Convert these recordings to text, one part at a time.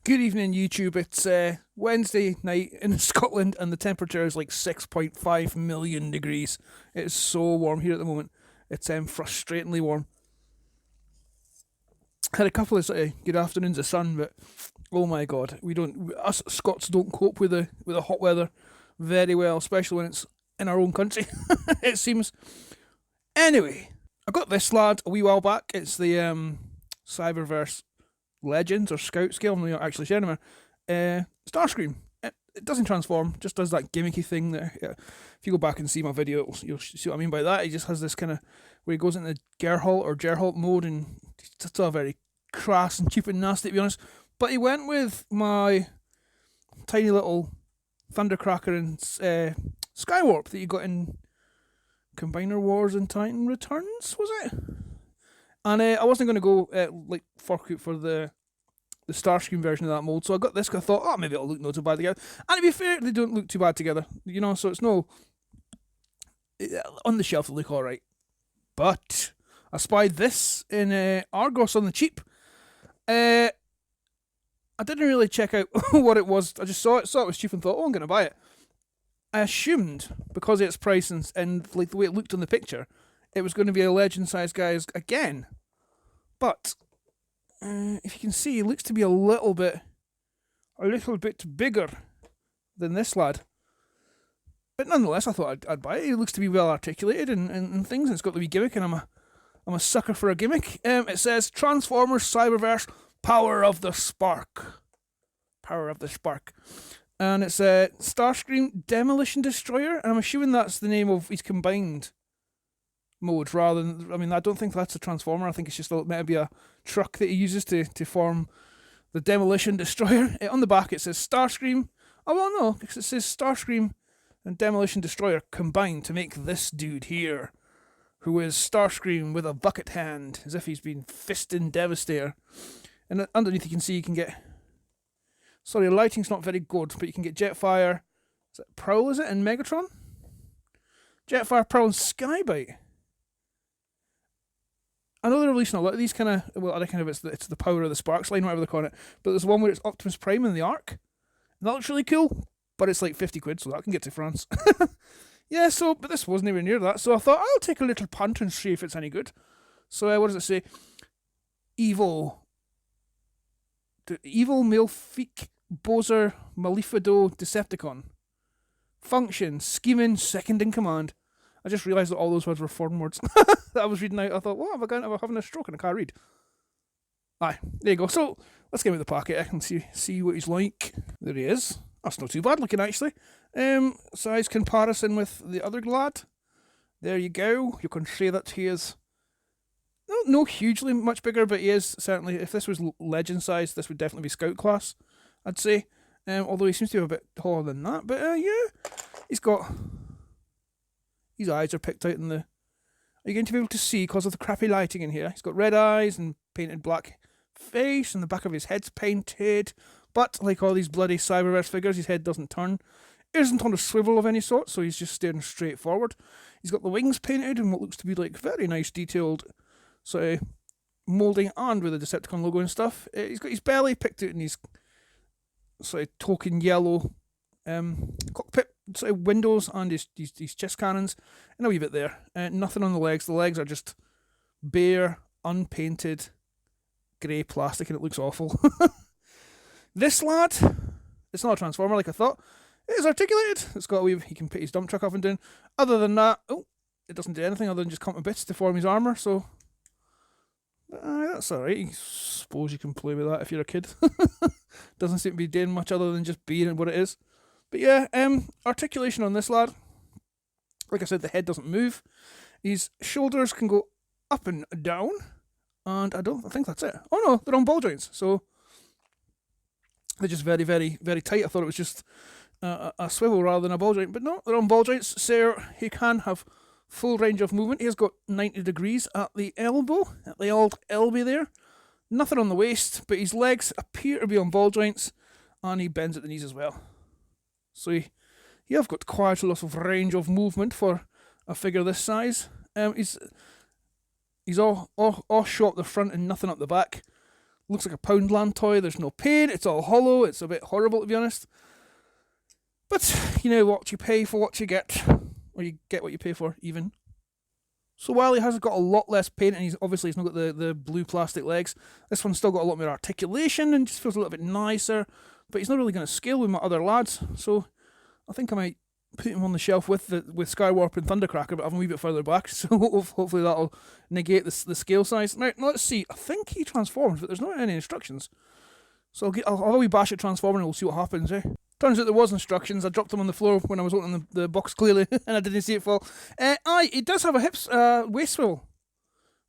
Good evening, YouTube. It's Wednesday night in Scotland, and the temperature is like 6.5 million degrees. It's so warm here at the moment. It's frustratingly warm. Had a couple of sort of good afternoons of sun, but oh my god, us Scots don't cope with the hot weather very well, especially when it's in our own country. It seems. Anyway, I got this lad a wee while back. It's the Cyberverse Legends or Scout scale. I'm not actually sharing them. STARSCREAM. It doesn't transform, just does that gimmicky thing that if you go back and see my video, you'll see what I mean by that. He just has this kind of where he goes into Geralt mode, and it's just all very crass and cheap and nasty, to be honest. But he went with my tiny little Thundercracker and Skywarp that you got in Combiner Wars and Titan Returns, was it? And I wasn't going to go for the STARSCREAM version of that mold, so I got this because I thought, oh, maybe it'll look not too bad together. And to be fair, they don't look too bad together, so it's no... On the shelf, they look alright. But I spied this in Argos on the cheap. I didn't really check out what it was. I just saw it was cheap and thought, oh, I'm going to buy it. I assumed, because of its price and like the way it looked in the picture, it was going to be a legend-sized guy again. But if you can see, it looks to be a little bit bigger than this lad. But nonetheless, I thought I'd buy it. It looks to be well articulated and things. And it's got the wee gimmick, and I'm a sucker for a gimmick. It says Transformers Cyberverse Power of the Spark. Power of the Spark. And it's a STARSCREAM Demolition Destroyer, and I'm assuming that's the name of his combined mode rather than, I don't think that's a transformer. I think it's just maybe a truck that he uses to form the Demolition Destroyer. On the back it says STARSCREAM. Oh well, no, because it says STARSCREAM and Demolition Destroyer combined to make this dude here, who is STARSCREAM with a bucket hand, as if he's been fisting Devastator. And underneath you can see you can get... Sorry, the lighting's not very good, but you can get Jetfire... Is it Prowl, is it, and Megatron? Jetfire, Prowl, and Skybite. I know they're releasing a lot of these kind of... Well, I reckon it's the Power of the Sparks line, whatever they're calling it. But there's one where it's Optimus Prime in the Ark. And that looks really cool. But it's like 50 quid, so that can get to France. Yeah, but this wasn't even near that. So I thought, I'll take a little punt and see if it's any good. So what does it say? Evil Malefic Bozer Malefido Decepticon. Function, scheming, second in command. I just realised that all those words were foreign words that I was reading out. I thought, what have I got? I'm having a stroke and I can't read. Aye, there you go. So let's get him in the pocket. I can see what he's like. There he is. That's not too bad looking, actually. Size comparison with the other lad. There you go. You can see that he is no hugely much bigger, but he is certainly, if this was legend size, this would definitely be scout class, I'd say. Although he seems to be a bit taller than that. But yeah, he's got... His eyes are picked out in the... Are you going to be able to see because of the crappy lighting in here? He's got red eyes and painted black face, and the back of his head's painted. But, like all these bloody Cyberverse figures, his head doesn't turn. It isn't on a swivel of any sort, so he's just staring straight forward. He's got the wings painted in what looks to be like very nice detailed sort of moulding, and with the Decepticon logo and stuff. He's got his belly picked out in his sort of token yellow cockpit sort of windows, and his chest cannons, and a wee bit there. Nothing on the legs. The legs are just bare, unpainted, grey plastic, and it looks awful. This lad, it's not a transformer like I thought. It is articulated. It's got he can put his dump truck up and down. Other than that, it doesn't do anything other than just come to bits to form his armour, so that's alright. I suppose you can play with that if you're a kid. Doesn't seem to be doing much other than just being what it is. But yeah, articulation on this lad. Like I said, the head doesn't move. His shoulders can go up and down, and I think that's it. Oh no, they're on ball joints, so they're just very, very, very tight. I thought it was just a swivel rather than a ball joint, but no, they're on ball joints, so he can have full range of movement. He's got 90 degrees at the elbow, at the old elbow there. Nothing on the waist, but his legs appear to be on ball joints, and he bends at the knees as well. So you have got quite a lot of range of movement for a figure this size. He's all shot up the front and nothing up the back. Looks like a Poundland toy. There's no paint. It's all hollow. It's a bit horrible, to be honest. But you know what? You pay for what you get. Or you get what you pay for, even. So while he has got a lot less paint, and he's not got the blue plastic legs, this one's still got a lot more articulation and just feels a little bit nicer. But he's not really going to scale with my other lads, so I think I might put him on the shelf with Skywarp and Thundercracker, but have him a wee bit further back, so hopefully that'll negate the scale size. Now, let's see. I think he transforms, but there's not any instructions. So I'll have a wee bash at transforming and we'll see what happens, eh? Turns out there was instructions. I dropped them on the floor when I was opening the box, clearly, and I didn't see it fall. It does have a waist swivel,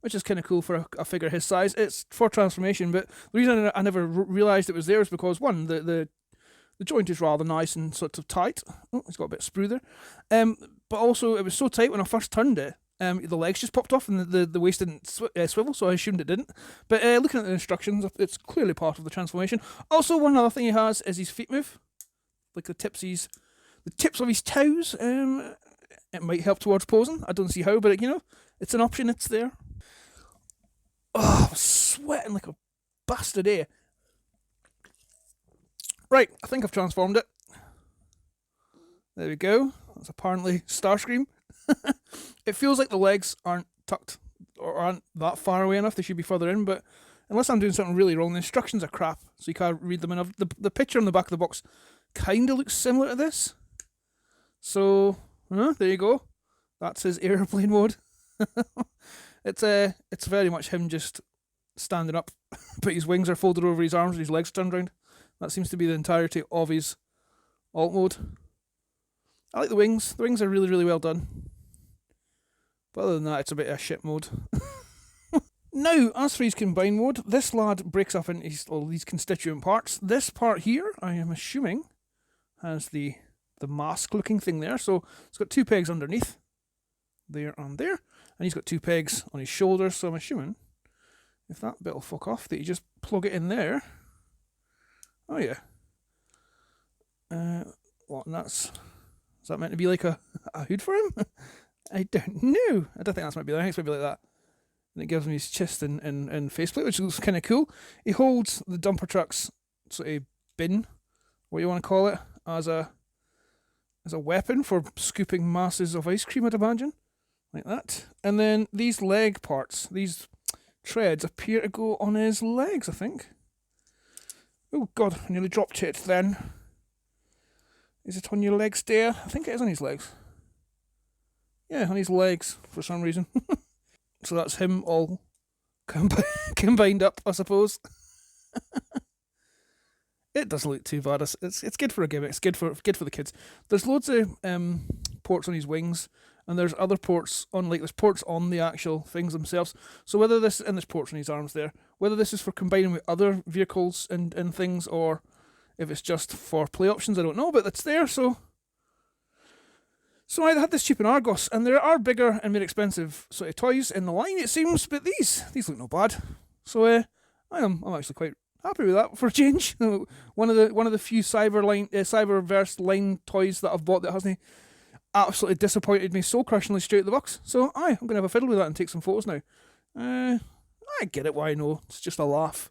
which is kind of cool for a figure his size. It's for transformation, but the reason I never realised it was there is because, one, the joint is rather nice and sort of tight. Oh, it's got a bit of sprue there. But also, it was so tight when I first turned it, the legs just popped off and the waist didn't swivel, so I assumed it didn't. But looking at the instructions, it's clearly part of the transformation. Also, one other thing he has is his feet move. Like the tips of his toes. It might help towards posing. I don't see how, but it's an option. It's there. Oh, I'm sweating like a bastard here. Right, I think I've transformed it. There we go. That's apparently Starscream. It feels like the legs aren't tucked or aren't that far away enough. They should be further in, but unless I'm doing something really wrong, the instructions are crap, so you can't read them enough. The picture on the back of the box kind of looks similar to this. So, there you go. That's his airplane mode. It's very much him just standing up, but his wings are folded over his arms and his legs turned around. That seems to be the entirety of his alt mode. I like the wings. The wings are really, really well done. But other than that, it's a bit of a shit mode. Now, as for his combine mode, this lad breaks up into all these constituent parts. This part here, I am assuming, has the mask-looking thing there. So it's got two pegs underneath, there and there. And he's got two pegs on his shoulders, so I'm assuming, if that bit will fuck off, that you just plug it in there. Oh, yeah. What, and is that meant to be like a hood for him? I don't know. I don't think that's meant to be there. I think it's maybe like that. And it gives him his chest and faceplate, which looks kind of cool. He holds the dumper truck's sort of bin, what you want to call it, as a weapon for scooping masses of ice cream, I'd imagine. Like that. And then these leg parts, these treads, appear to go on his legs, I think. Oh god, I nearly dropped it then. Is it on your legs, dear? I think it is on his legs. Yeah, on his legs, for some reason. So that's him all combined up, I suppose. It doesn't look too bad. It's good for a gimmick. It's good for the kids. There's loads of ports on his wings, and there's other ports on, like there's ports on the actual things themselves. So whether this, and there's ports on his arms there, whether this is for combining with other vehicles and things, or if it's just for play options, I don't know, but it's there. So I had this cheap in Argos, and there are bigger and more expensive sort of toys in the line, it seems, but these look not bad. So I'm actually quite happy with that for a change. One of the few Cyberverse line toys that I've bought that hasn't absolutely disappointed me so crushingly straight at the box. So I'm going to have a fiddle with that and take some photos now. I get it, why no? It's just a laugh.